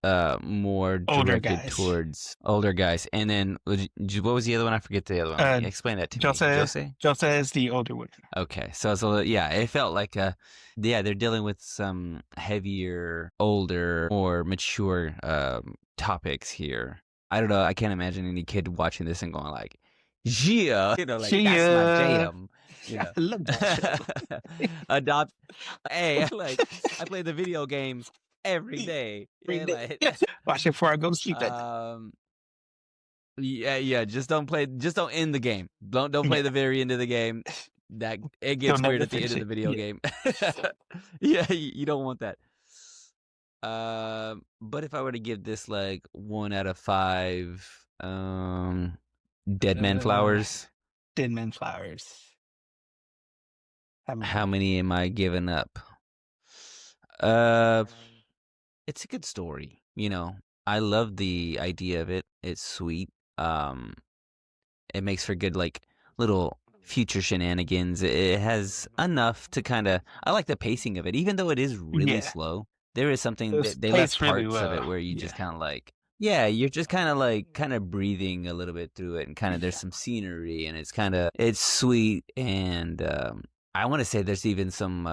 more Older directed guys. towards older guys, and then what was the other one? I forget the other one. Uh, Explain that to me, Jose, Jose. Jose is the older one. Okay, so it's a yeah, it felt like yeah, they're dealing with some heavier, older, more mature topics here. I don't know. I can't imagine any kid watching this and going like, "Yeah," like She, that's my jam. You I know, love that show. adopt. Hey, like I play the video game every day. Every Yeah, day. like Watch it before I go to sleep at night. um. Yeah, yeah. Just don't play. Just don't end the game. Don't play Yeah, the very end of the game. That it you'll gets weird never at the end finish of the it. video Yeah. game. Yeah, you don't want that. But if I were to give this like 1 out of 5, Dead Man Uh, Flowers, Dead Man Flowers. How how many? many am I giving up? Uh, it's a good story. I love the idea of it. It's sweet. Um, It makes for good like little future shenanigans. It has enough to kind of. I like the pacing of it, even though it is really Yeah, slow. There is it something was that they left paced really parts of it well. where you Yeah. just kind of like, yeah, you're just kind of like kind of breathing a little bit through it, and kind of there's Yeah. some scenery, and it's sweet, and I want to say there's even some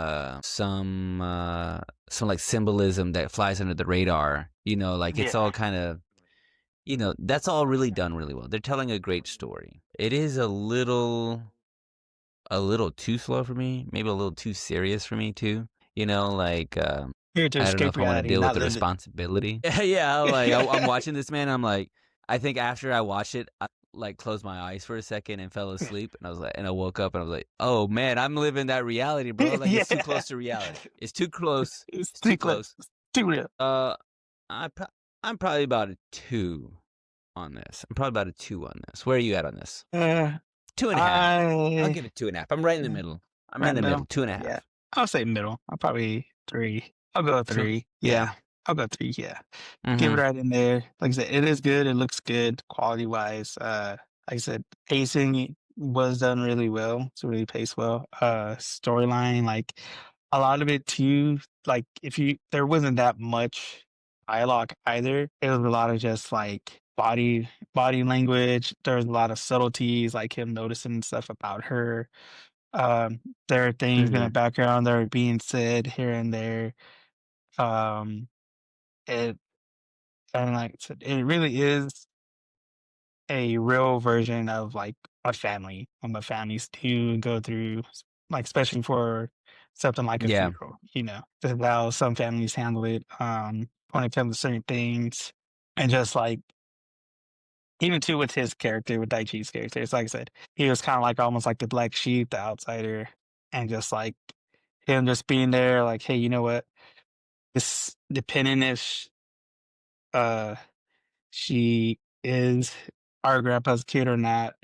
like symbolism that flies under the radar. Like it's Yeah. all kind of that's all really done really well. They're telling a great story. It is a little too slow for me, maybe a little too serious for me too. Like Here to I don't know escape if I want to reality, deal with not the live it. responsibility. Yeah, like I'm watching this man. I'm like, I think after I watched it, I like closed my eyes for a second and fell asleep, and I was like, and I woke up and I was like, oh man, I'm living that reality, bro. Like it's too Yeah. close to reality. It's too close. It's It's too too close. close. It's too real. Uh, I pro- I'm probably about a 2 on this. I'm probably about a 2 on this. Where are you at on this? Uh, 2.5. I'll I give it 2.5. I'm right in the yeah, middle. I'm right right in in the the middle. middle. Two and a Yeah, half. I'll say middle. I'll probably three. I'll go Two. 3. Yeah. Yeah, I'll go 3. Yeah, give it Mm-hmm. right in there. Like I said, it is good. It looks good quality wise. Like I said, pacing was done really well. It's really paced well. Storyline, like a lot of it too. Like if you there wasn't that much dialogue either. It was a lot of just like body language. There was a lot of subtleties, like him noticing stuff about her. Um, there are things in the Mm-hmm. background that are being said here and there. Um, it and like I said, it really is a real version of like a family, what families do go through, like especially for something like a Yeah. funeral. Just how some families handle it. When it comes to certain things, and just like even too with his character, with Daichi's character, it's like I said, he was kind of like almost like the black sheep, the outsider, and just like him just being there, like, hey, you know what? This depending if uh she is our grandpa's kid or not,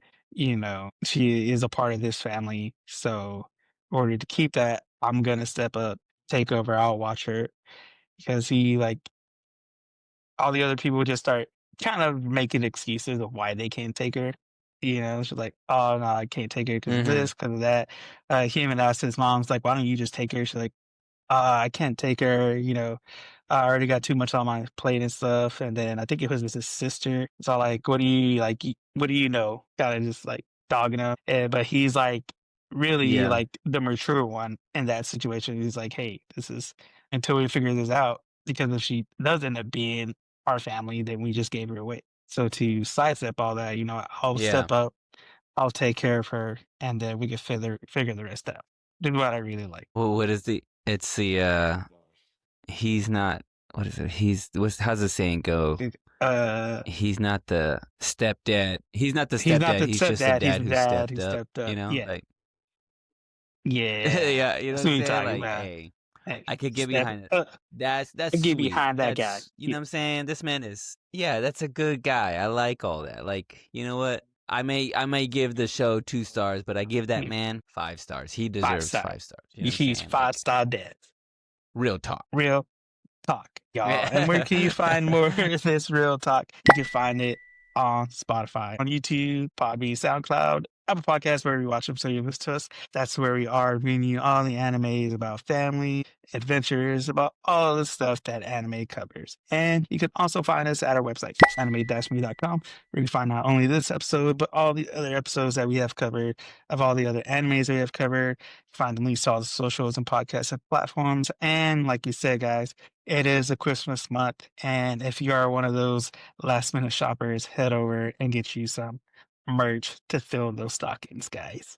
she is a part of this family. So in order to keep that, I'm gonna step up, take over, I'll watch her because he like all the other people just start kind of making excuses of why they can't take her. she's like, oh no, I can't take her because of this, because of that. He even asked his mom's like, why don't you just take her? She's like, I can't take her, I already got too much on my plate and stuff. And then I think it was with his sister. So like, what do you know? Kind of just like dogging him. But he's like really Yeah. like the mature one in that situation. He's like, hey, this is until we figure this out. Because if she does end up being our family, then we just gave her away. So to sidestep all that, I'll Yeah. step up, I'll take care of her, and then we can figure the rest out. This is what I really like. Well, what is it's he's not, what is it? How's the saying go? Uh, He's not the stepdad. He's not the he's not stepdad. the He's just the stepdad. He's dad the who dad who stepped up, stepped up. Yeah, like, yeah. yeah, you know That's what I'm what you're saying? talking Like, about. hey, Hey, I could get step behind it. up That's and get sweet. behind that guy. That's, you Yeah, know what I'm saying? This man is, yeah, that's a good guy. I like all that. Like, you know what? I may give the show 2 stars, but I give that yeah. man 5 stars. He Five deserves star. 5 stars. You know what I'm He's saying? Like, 5-star dad. real talk. Real talk, y'all. And where can you find more of this real talk? You can find it on Spotify, on YouTube, Podbean, SoundCloud, Apple Podcasts, wherever you watch them. So you listen to us. That's where we are bringing you all the animes about family, adventures, about all the stuff that anime covers. And you can also find us at our website, anime-me.com, where you can find not only this episode, but all the other episodes that we have covered of all the other animes that we have covered. Find the links to all the socials and podcasts and platforms. And like we said, guys, it is a Christmas month. And if you are one of those last minute shoppers, head over and get you some merch to fill those stockings, guys.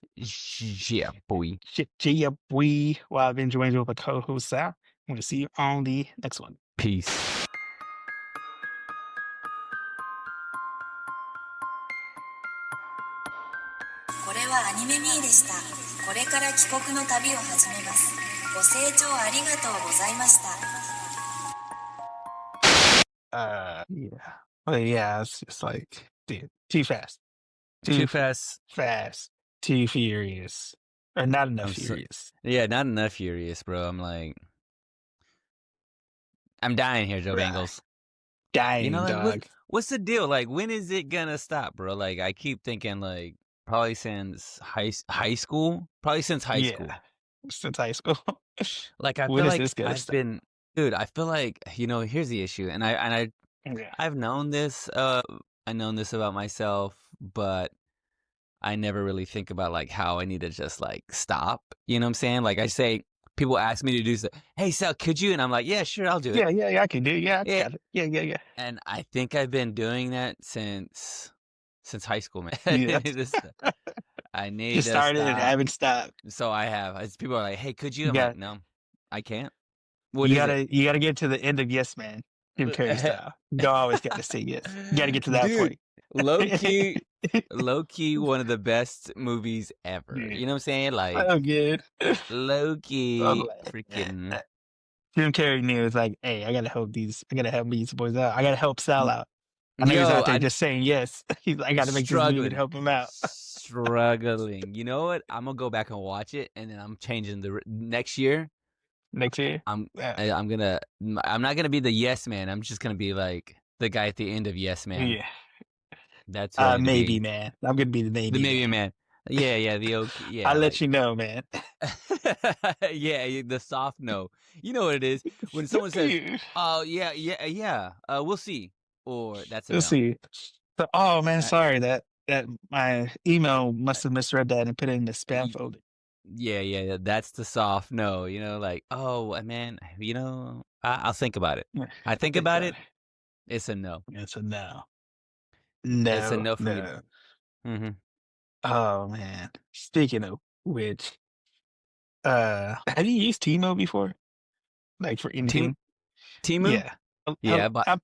Yeah, boy. Yeah, well, I've been joined with a co-host, Sal. I'm going to see you on the next one. Peace. これはアニメミーでした。これから帰国の旅を始めます。ご清聴ありがとうございました。Yeah. But yeah, it's just like, dude, too fast. Too fast. Fast. Too furious. Or not enough I'm so, furious. yeah, not enough furious, bro. I'm like, I'm dying here, Joe Right. Bangles. Dying, You know, like, dog. what's the deal? Like, when is it gonna stop, bro? Like, I keep thinking, like, probably since high school. Probably since high school. Since high school. Like, I When feel is like this gonna I've stop? been, dude. I feel like, here's the issue, and Yeah. I've known this. I known this about myself, but I never really think about like how I need to just like stop. You know what I'm saying? Like I say, people ask me to do stuff. Hey, Sal, could you? And I'm like, yeah, sure, I'll do it. Yeah, I can do it. Yeah, I Yeah, got it. Yeah. and I think I've been doing that since high school, man. Yeah. I need Just to started and stop. haven't stopped. So I have. People are like, "Hey, could you?" You I'm like, got "No, I can't." What is it? you gotta get to the end of Yes Man, Jim Carrey style. You always gotta say yes. You gotta get to that Dude, point. low key, one of the best movies ever. Yeah. You know what I'm saying? Like So good. low I'm key, like, freaking. Jim Carrey knew it's like, hey, I gotta help these boys out. I gotta help Sal out. I know he's Yo, out there I'm just saying yes. He's like, I gotta make this movie to help him out. struggling. You know what? I'm gonna go back and watch it, and then I'm changing the next year. Next year. I'm Yeah. I'm not gonna be the yes man. I'm just gonna be like the guy at the end of Yes Man. Yeah. That's who I need to Maybe be. man. I'm gonna be the maybe. The maybe man. Yeah, the okay. Yeah, I'll let like, you know, man. yeah, the soft no. You know what it is when someone says, "Oh yeah, we'll see," or that's a We'll no. see. So, oh man, Uh, sorry that my email must have misread that and put it in the spam folder. yeah, that's the soft no. You know, like, oh man, I'll think about it. I think about it. It's a no. It's a no. It's a No, no for me. no. Mm-hmm. Oh man. Speaking of which, have you used Timo before? Like for anything? Timu? Yeah. Yeah, but I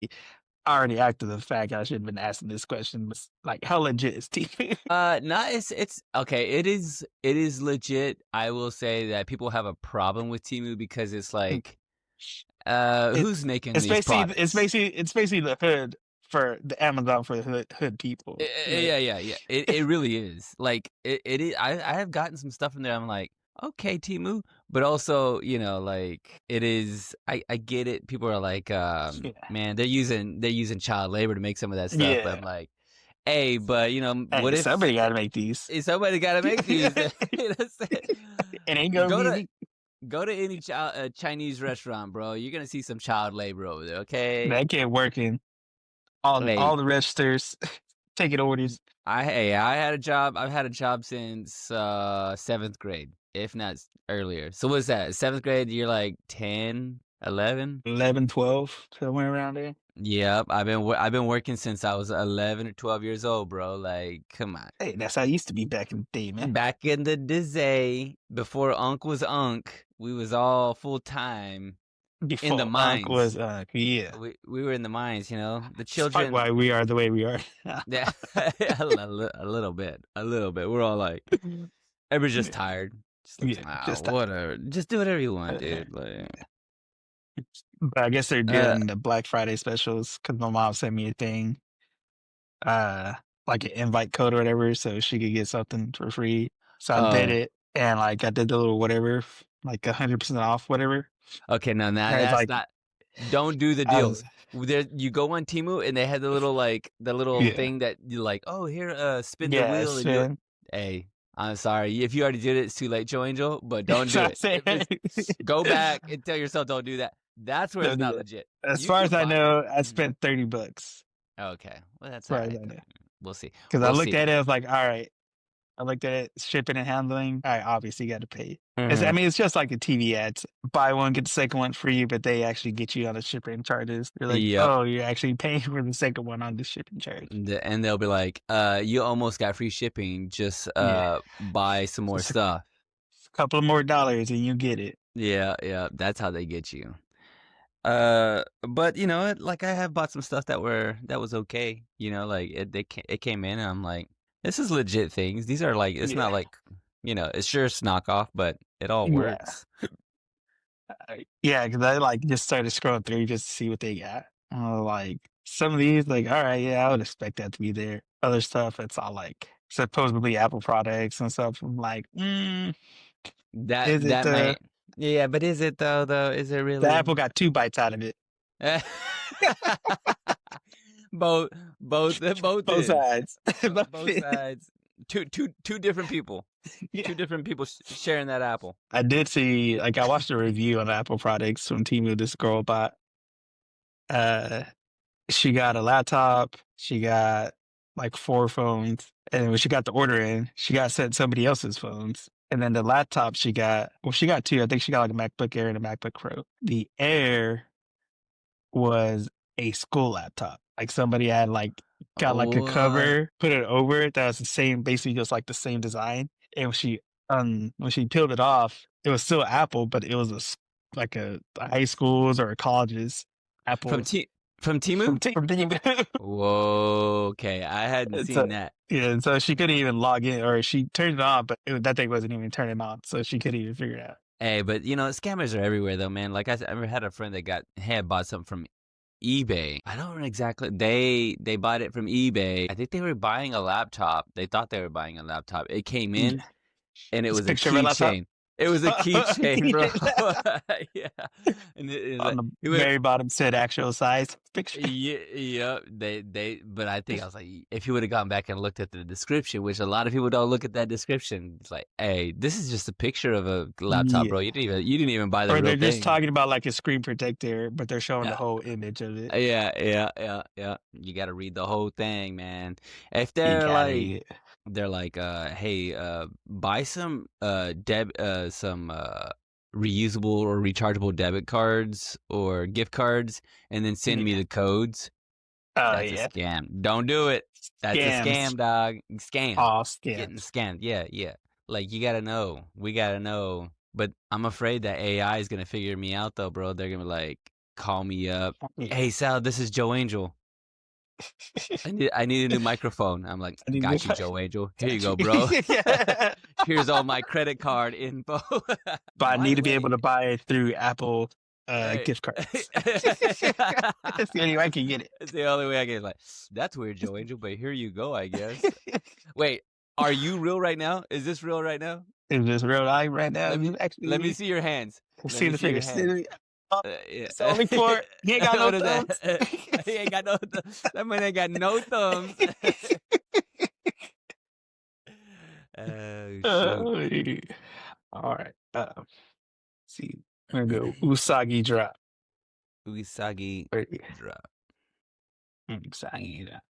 already acted the fact I should have been asking this question, but like, how legit is Timo? no, it's okay. It is legit. I will say that people have a problem with Timu because it's like, who's making these products? It's basically the hood for the Amazon for the hood people. Yeah. It really is. Like it is. I have gotten some stuff in there. I'm like, okay, Timu, but also like it is. I get it. People are like, Yeah. man, they're using child labor to make some of that stuff. But I'm Yeah. like, Hey, but what Hey, if somebody got to make these. somebody got to make these? It ain't gonna Go be to me. go to any Chinese restaurant, bro. You're gonna see some child labor over there. Okay. That kid working Hey, all the registers, taking orders. I had a job. I've had a job since 7th grade, if not earlier. So what's that? 7th grade, you're like 10, 11? 11, 12, somewhere around there. Yep, I've been working since I was 11 or 12 years old, bro. Like, come on. Hey, that's how it used to be back in the day, man. Back in the day, before Unc was Unc, we was all full time Before in the Unc was mines. Yeah. We were in the mines, the It's probably children. why we are the way we are. Yeah, a little bit, a little bit. We're all like, everybody's just tired. Just like, Yeah, just whatever. Just do whatever you want, uh, dude. Like, but I guess they're uh, doing the Black Friday specials because my mom sent me a thing, uh, like an invite code or whatever, so she could get something for free. So I did oh, it, and like I did the little whatever, like 100% off, whatever. okay. No, And it's that's like not. Don't do the I deal. was, There, you go on Temu and they had the little yeah, thing that you like. Oh, here, spin the yeah, wheel and you. spin. Hey, I'm sorry if you already did it. It's too late, Joe Angel. But don't So do I it. say, If it's go back and tell yourself don't do that. That's where it's don't do not that. legit. As You far can as I buy. know, I Mhm. spent $30. Okay, well As that's all far as right I then. know, We'll see. because I We'll looked see. at it, I was like, all right. I looked at it, shipping and handling. All right, obviously you got to pay. I Mhm. mean, it's just like the TV ads. Buy one, get the second one free, but they actually get you on the shipping charges. They're like, Yep. oh, you're actually paying for the second one on the shipping charge. And they'll be like, you almost got free shipping. Just Yeah. buy some more Just stuff. a couple of more dollars and you get it. Yeah, yeah. That's how they get you. But like I have bought some stuff that was okay. Like it came in and I'm like, this is legit things. These are like, it's Yeah. not like, it's sure it's knockoff, but it all Yeah. works. Yeah, because I like just started scrolling through just to see what they got. Like some of these, like, all right, yeah, I would expect that to be there. Other stuff, it's all like supposedly Apple products and stuff. I'm like, is it That might, yeah, but is it though? Is it the really? Apple got 2 bites out of it. both both Both ends. sides. Both sides. Two different people. Yeah. Two different people sharing that apple. I did see, like, I watched a review on Apple products from Temu. This girl bought, she got a laptop, she got like 4 phones, and when she got the order in, she got sent somebody else's phones. And then the laptop she got, well, she got 2. I think she got like a MacBook Air and a MacBook Pro. The Air was a school laptop. Like somebody had like got like a What? cover, put it over it that was the same, basically just like the same design. And when she peeled it off, it was still Apple, but it was like a high school's or a college's From Apple's from Temu? from Temu. Whoa, okay. I hadn't And seen so that. yeah, and so she couldn't even log in, or she turned it on, but that thing wasn't even turning on, so she couldn't even figure it out. Hey, but scammers are everywhere though, man. Like I had a friend that had bought something from eBay. I don't know exactly. They bought it from eBay. I think they were buying a laptop. They thought they were buying a laptop. It came in Yeah. and it It's a was a picture of a laptop. keychain. It was a keychain, bro. Yeah. Yeah. And it was On like, the he went, very bottom said actual size picture. yeah, yeah. But I think I was like, if you would have gone back and looked at the description, which a lot of people don't look at that description, it's like, hey, this is just a picture of a laptop, bro. Yeah. You didn't even buy the Or real they're just thing. talking about like a screen protector, but they're showing the Yeah, whole image of it. yeah. You got to read the whole thing, man. If You gotta eat it. they're like, hey, buy some reusable or rechargeable debit cards or gift cards, and then send me Yeah. the codes. Oh That's a yeah. scam. Don't do it. That's a Scams. scam, dog. Scam. All Getting scams. scammed. Yeah. Like you gotta know. We gotta know. But I'm afraid that AI is gonna figure me out though, bro. They're gonna be like, call me up. Yeah. Hey Sal, this is Joe Angel. I need a new microphone. I'm like, I need got to- you, Joe Angel. Here you Got go, bro. Yeah. Here's all my credit card info. But I By need the to be able way, to buy it through Apple hey. gift cards. That's the only way I can get it. It's the only way I get. Like, that's weird, Joe Angel. But here you go, I guess. Wait, are you real right now? Is this real right now? Is this real life right now? Let me see your hands. See the figure. Yeah. It's only for he ain't got no What is thumbs. that? He ain't got no thumbs. That man ain't got no thumbs. shoot. All right. See, I'm gonna go Usagi Drop. Usagi Wait, Drop. Usagi Drop.